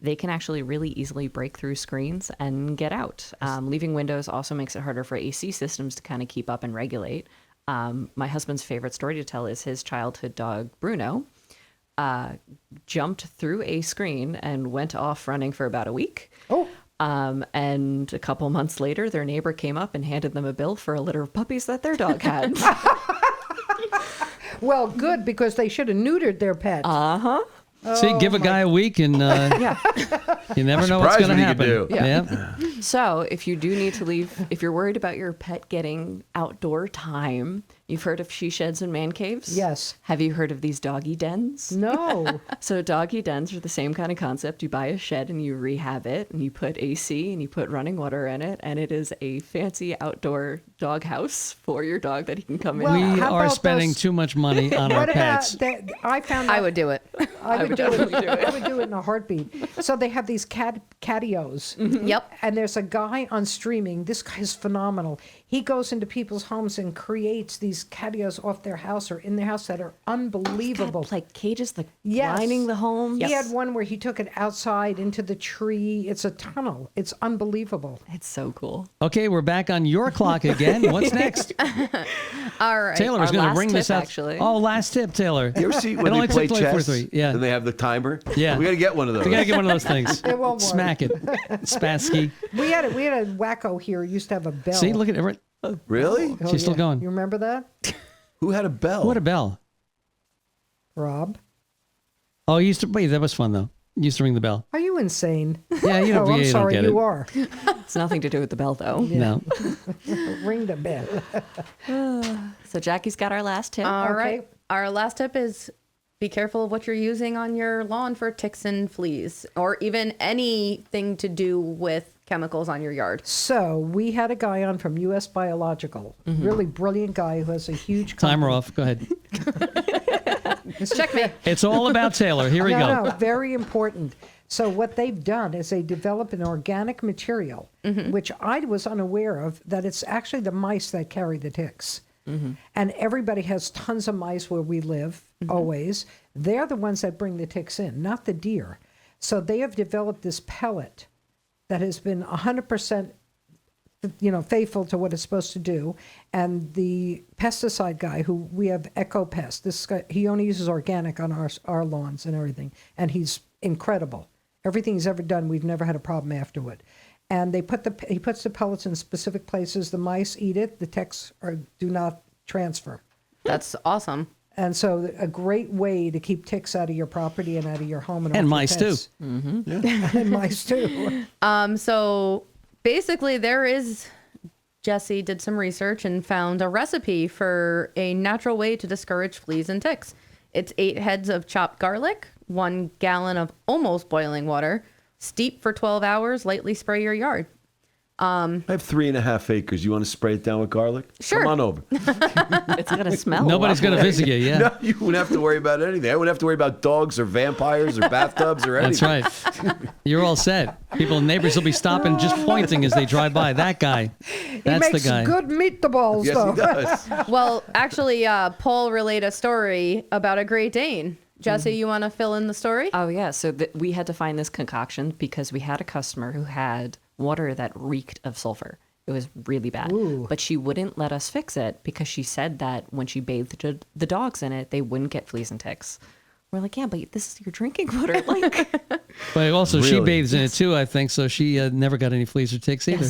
They can actually really easily break through screens and get out. Leaving windows also makes it harder for AC systems to kind of keep up and regulate. My husband's favorite story to tell is his childhood dog, Bruno, jumped through a screen and went off running for about a week. Oh, And a couple months later, their neighbor came up and handed them a bill for a litter of puppies that their dog had. well, good, because they should have neutered their pet. See, give a guy a week and you never know what's Surprised going to what he could happen. do. Yeah. So if you do need to leave, if you're worried about your pet getting outdoor time, you've heard of she sheds and man caves? Yes. Have you heard of these doggy dens? No. So doggy dens are the same kind of concept. You buy a shed and you rehab it, and you put AC and you put running water in it, and it is a fancy outdoor dog house for your dog that he can come Well, We in. how are about spending those- too much money on our What about pets. that? I found I out- would do it. I would do definitely it. do it. I would do it in a heartbeat. So they have these catios. Yep. And there's a guy on streaming. This guy's phenomenal. He goes into people's homes and creates these catios off their house or in their house that are unbelievable. Got, like cages like Yes. lining the home. He had one where he took it outside into the tree. It's a tunnel. It's unbelievable. It's so cool. Okay, we're back on your clock again. What's next? All right. Taylor is Our going to last bring this tip, out. actually. Oh, last tip, Taylor. You ever see It when only they play took chess? 43. Yeah. And they have the timer? Yeah. We got to get one of those. We got to get one of those things. It won't work. Smack it. Spassky. We had a wacko here. Who used to have a bell. See, look at it. Really? Oh, She's still yeah. going. You remember that, Who had a bell? What a bell. Rob? Oh, he used to. Wait, that was fun, though. He used to ring the bell. Are you insane? Yeah, you don't, Oh, I'm you don't sorry. get You it. are. It's nothing to do with the bell, though. No. Ring the bell. So Jackie's got our last tip. All Okay. right. Our last tip is be careful of what you're using on your lawn for ticks and fleas, or even anything to do with chemicals on your yard. So we had a guy on from U.S. Biological, really brilliant guy who has a huge Timer company. off. Go ahead. Checkmate. It's all about Taylor. Here we go. No, very important. So what they've done is they develop an organic material, which I was unaware of, that it's actually the mice that carry the ticks. And everybody has tons of mice where we live, always. They're the ones that bring the ticks in, not the deer. So they have developed this pellet that has been 100% faithful to what it's supposed to do. And the pesticide guy, who we have EcoPest, this guy, he only uses organic on our lawns and everything. And he's incredible. Everything he's ever done, we've never had a problem afterward. And he puts the pellets in specific places. The mice eat it. The ticks do not transfer. That's awesome. And so a great way to keep ticks out of your property and out of your home. And And off your mice, too. pets. Mm-hmm. And mice too. So basically Jesse did some research and found a recipe for a natural way to discourage fleas and ticks. It's 8 heads of chopped garlic, 1 gallon of almost boiling water, steep for 12 hours, lightly spray your yard. I have 3.5 acres. You want to spray it down with garlic? Sure. Come on over. It's going to smell. Nobody's going to visit you, yeah. No, you wouldn't have to worry about anything. I wouldn't have to worry about dogs or vampires or bathtubs or anything. That's right. You're all set. People, neighbors will be stopping, just pointing as they drive by. That guy. That's he makes the guy. good meatballs, Yes, though. he does. Well, actually, Paul relayed a story about a Great Dane. Jesse, you want to fill in the story? Oh, yeah. So we had to find this concoction because we had a customer who had water that reeked of sulfur. It was really bad. Ooh. But she wouldn't let us fix it because she said that when she bathed the dogs in it, they wouldn't get fleas and ticks. We're like, yeah, but this is your drinking water. Like, But also, she Really? bathes in it too, I think, so she never got any fleas or ticks either.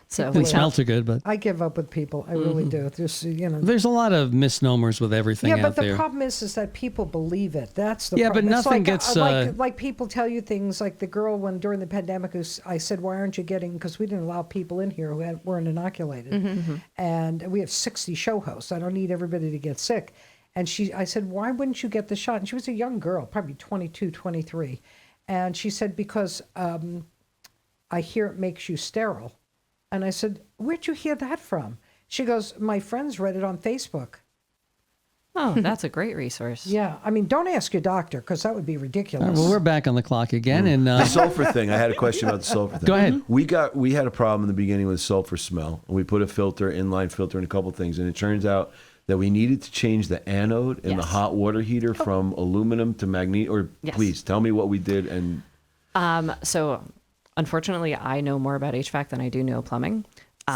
so It we smelled too good, but I give up with people. I really do. There's, there's a lot of misnomers with everything Yeah, out but the there. problem is that people believe it. That's the Yeah, but problem. It's nothing like, gets, like people tell you things like the girl when during the pandemic I said, why aren't you getting, because we didn't allow people in here who weren't inoculated. And we have 60 show hosts. I don't need everybody to get sick. And I said, why wouldn't you get the shot? And she was a young girl, probably 22, 23. And she said, because I hear it makes you sterile. And I said, where'd you hear that from? She goes, my friends read it on Facebook. oh, that's a great resource. Yeah, I mean, don't ask your doctor because that would be ridiculous. All right, well, we're back on the clock again, and The sulfur thing. I had a question about the sulfur thing. Go ahead. We had a problem in the beginning with sulfur smell. And we put a inline filter, and a couple things, and it turns out that we needed to change the anode in the Yes. hot water heater from aluminum to magnesium. Or Yes. please tell me what we did. And So unfortunately, I know more about HVAC than I do know plumbing.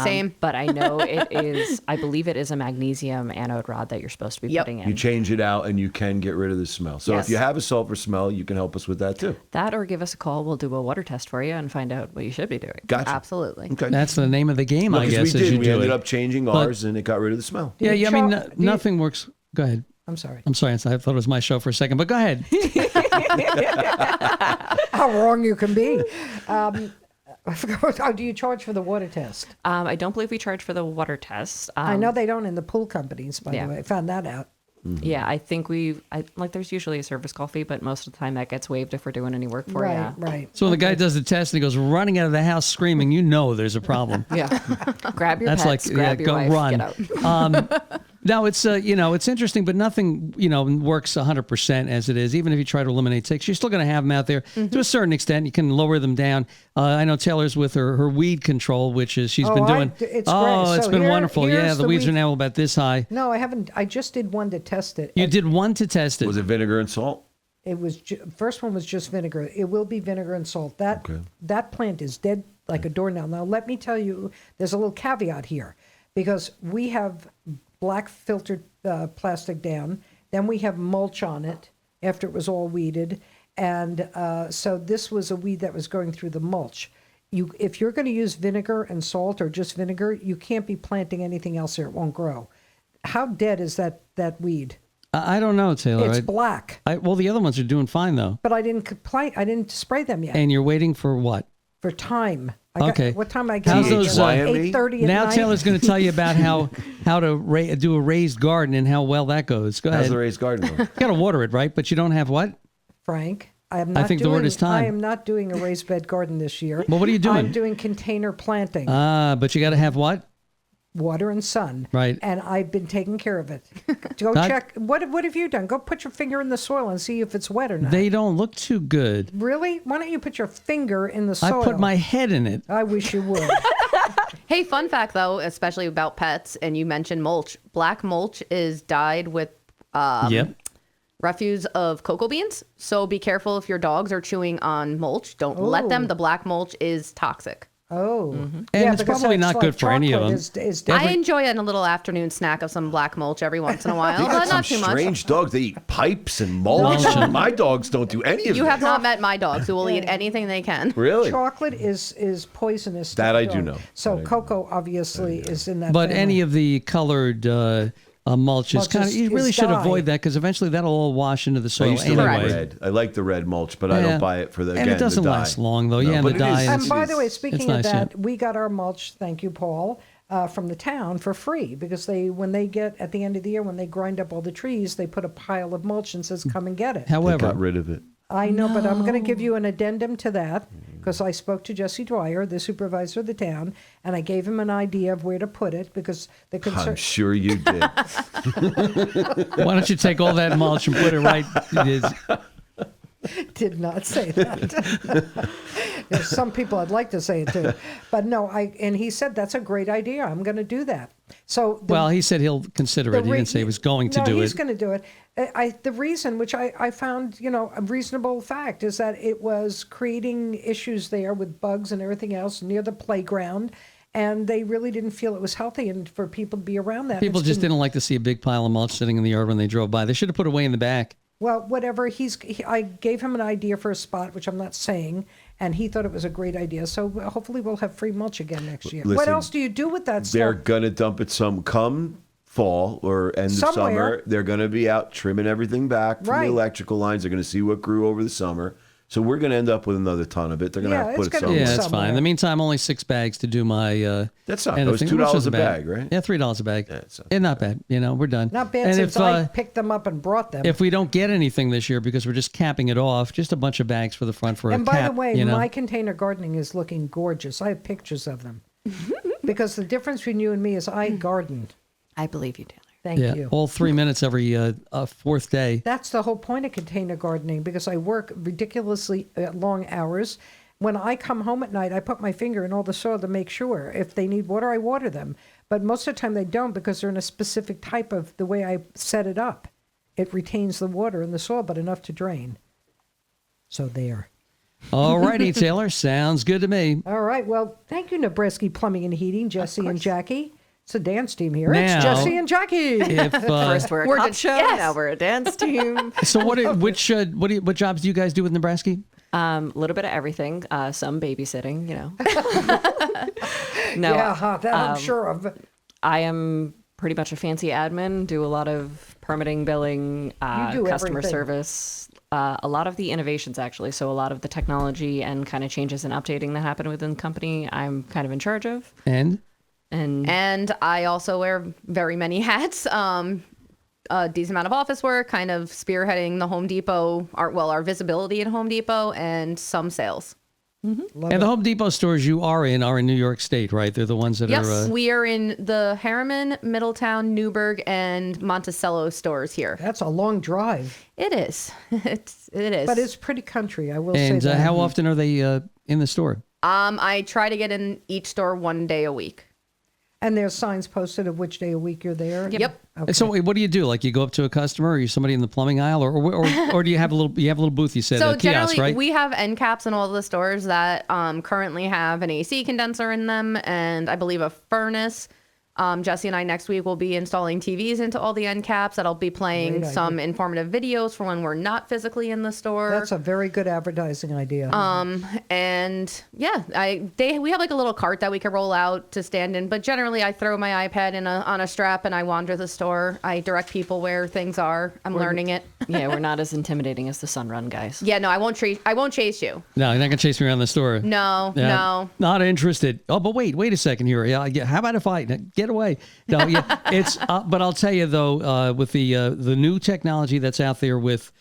Same. But I know I believe it is a magnesium anode rod that you're supposed to be Yep. putting in. you change it out, and you can get rid of the smell. So Yes. if you have a sulfur smell, you can help us with that too. That or give us a call. We'll do a water test for you and find out what you should be doing. Gotcha. Absolutely. Okay. that's the name of the game, I Because guess, we as you did. We do ended it. up changing ours, and it got rid of the smell. Yeah, Do you I mean, char- do you- nothing works. Go ahead. I'm sorry. I'm sorry, I thought it was my show for a second, but go ahead. How wrong you can be. I forgot. Oh, do you charge for the water test? I don't believe we charge for the water test. I know they don't in the pool companies, by yeah. the way. I found that out. Yeah, I think there's usually a service call fee, but most of the time that gets waived if we're doing any work for Right, you. right. So when the guy does the test and he goes running out of the house screaming, you know there's a problem. Yeah. Grab your That's pets, like, grab yeah, your go wife, run. get out. No, it's it's interesting, but nothing works 100% as it is. Even if you try to eliminate ticks, you're still going to have them out there to a certain extent. You can lower them down. I know Taylor's with her weed control, which is she's been doing. it's oh, great. it's So been here- wonderful. Yeah, here's the the weeds are weed- now about this high. No, I haven't. I just did one to test it. You and did one to test it. Was it vinegar and salt? It was first one was just vinegar. It will be vinegar and salt. That plant is dead like a doornail. Now let me tell you, there's a little caveat here, because we have black filtered plastic down, then we have mulch on it after it was all weeded, and so this was a weed that was going through the mulch. If you're going to use vinegar and salt or just vinegar, you can't be planting anything else there. It won't grow. How dead is that weed? I don't know, Taylor. It's black. Well, the other ones are doing fine though. But I didn't spray them yet. And you're waiting for what? For time. Okay. What time I get? How's those, THYME? 8:30 at Now night. Taylor's going to tell you about how to do a raised garden and how well that goes. Go How's ahead. the raised garden going? You got to water it, right? But you don't have what? Frank, I am not think the word is time. I am not doing a raised bed garden this year. Well, what are you doing? I'm doing container planting, But you got to have what? water and sun. Right. And I've been taking care of it. Go Doc? check. What have you done? Go put your finger in the soil and see if it's wet or not. They don't look too good. Really? Why don't you put your finger in the I soil? put my head in it. I wish you would. Hey, fun fact though, especially about pets, and you mentioned mulch. Black mulch is dyed with Yep. refuse of cocoa beans. So be careful if your dogs are chewing on mulch. Don't let them. Oh. The black mulch is toxic. Oh. And it's because probably not like good for any of chocolate them. Is I enjoy a little afternoon snack of some black mulch every once in a while, They but got some not too much. strange dogs. They eat pipes and mulch. And my dogs don't do any of You that. have not met my dogs who will eat anything they can. Really? Chocolate is poisonous. to That the I do dog. know. So That I do. cocoa obviously is in that. But family. any of the colored mulch is kind of, you really should dye. avoid that because eventually that'll all wash into the I soil used to anyway. like red. I like the red mulch, but I Yeah. don't buy it for the And again, it doesn't the dye. last long, though. No, Yeah, and but the it dye is- is- And by the way, It's speaking nice, of that, yeah. we got our mulch, thank you, Paul, from the town for free because when they get at the end of the year, when they grind up all the trees, they put a pile of mulch and says, come and get it. they However, got rid of it. I know, but I'm going to give you an addendum to that because I spoke to Jesse Dwyer, the supervisor of the town, and I gave him an idea of where to put it because the I'm concern. sure you did. why don't you take all that mulch and put it right? It is. Did not say that. There's some people I'd like to say it to, but no. And he said that's a great idea. I'm going to do that. So Well, he said he'll consider it. He didn't say he was going to do he's it. going to do it. The reason, which I found, a reasonable fact, is that it was creating issues there with bugs and everything else near the playground, and they really didn't feel it was healthy and for people to be around that. People It's just been- didn't like to see a big pile of mulch sitting in the yard when they drove by. They should have put it way in the back. Well, whatever. I gave him an idea for a spot, which I'm not saying, and he thought it was a great idea. So hopefully we'll have free mulch again next year. What Listen, else do you do with that They're stuff? gonna dump it come fall or end of Somewhere. summer. They're gonna be out trimming everything back from Right. the electrical lines. They're gonna see what grew over the summer. So we're gonna end up with another ton of it. They're gonna Yeah, have to it's put it gonna be somewhere. Yeah, that's somewhere. fine. In the meantime, only 6 bags to do my. That's not. and That was everything, which $2 wasn't a bag, right? Yeah, $3 a bag. Yeah, it's not Yeah, not bad. We're done. Not bad And since if, I picked them up and brought them. if we don't get anything this year because we're just capping it off, just a bunch of bags for the front for And a by cap. the way, you know? my container gardening is looking gorgeous. I have pictures of them. Because the difference between you and me is I garden. I believe you, Taylor. Thank yeah, you. all 3 minutes every fourth day. That's the whole point of container gardening because I work ridiculously long hours. When I come home at night, I put my finger in all the soil to make sure. If they need water, I water them. But most of the time they don't because they're in a specific type of the way I set it up. It retains the water in the soil, but enough to drain. So there. All righty, Taylor. Sounds good to me. All right. Well, thank you, Nebrasky Plumbing and Heating, Jesse and Jackie. It's a dance team here. Now- It's Jesse and Jackie. If First we're a We're cop just- show, yes. now we're a dance team. so, what jobs do you guys do with Nebrasky? A little bit of everything. Some babysitting, No, Yeah, that I'm sure of. I am pretty much a fancy admin. Do a lot of permitting, billing, do customer everything. service. A lot of the innovations, actually. So a lot of the technology and kind of changes and updating that happen within the company, I'm kind of in charge of. And And I also wear very many hats. A decent amount of office work, kind of spearheading the Home Depot, our visibility at Home Depot, and some sales. the Home Depot stores you are in New York State, right? They're the ones that Yes, are. we are in the Harriman, Middletown, Newburgh, and Monticello stores here. That's a long drive, It is. It is. but it's pretty country. I will And say that. how often are they in the store? I try to get in each store 1 day a week. And there's signs posted of which day a week you're there. Yep. Okay. So what do you do? Like you go up to a customer, or are you somebody in the plumbing aisle, or do you have a little booth? You said So a kiosk, generally, right? we have end caps in all the stores that currently have an AC condenser in them, and I believe a furnace. Jesse and I next week will be installing TVs into all the end caps that'll be playing Great some informative videos for when we're not physically in the store. That's a very good advertising idea. And yeah, we have like a little cart that we can roll out to stand in. But generally, I throw my iPad on a strap and I wander the store. I direct people where things are. I'm learning it. Yeah, we're not as intimidating as the Sunrun guys. Yeah, no, I won't chase you. No, you're not gonna chase me around the store. No, Yeah. no. Not interested. Oh, but wait a second here. Yeah, how about if I get away? No, yeah, it's. But I'll tell you though, with the new technology that's out there, with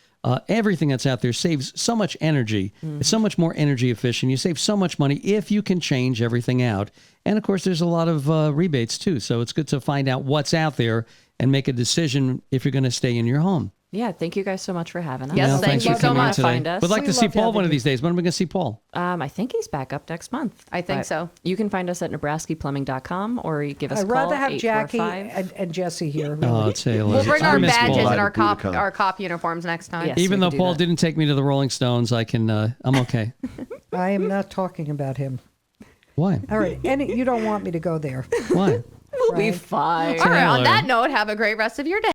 everything that's out there, saves so much energy. It's so much more energy efficient. You save so much money if you can change everything out. And of course, there's a lot of rebates too. So it's good to find out what's out there and make a decision if you're going to stay in your home. Yeah, thank you guys so much for having us. Yes, No, thank thanks you for so coming in much. today. Find us. We'd like We to see love Paul having one of you. these days. When are we going to see Paul? I think he's back up next month. I think But so. You can find us at nebraskyplumbing.com or you give us a I'd call. rather have Jackie 845. and Jesse here. Really. Oh, Taylor. We'll bring I our miss badges Paul. and our Glad to come. our cop uniforms next time. Yes. Even we though can do Paul that. didn't take me to the Rolling Stones, I can. I'm okay. I am not talking about him. Why? All right. And you don't want me to go there. Why? We'll be Right. fine. All right. On Taylor. that note, have a great rest of your day.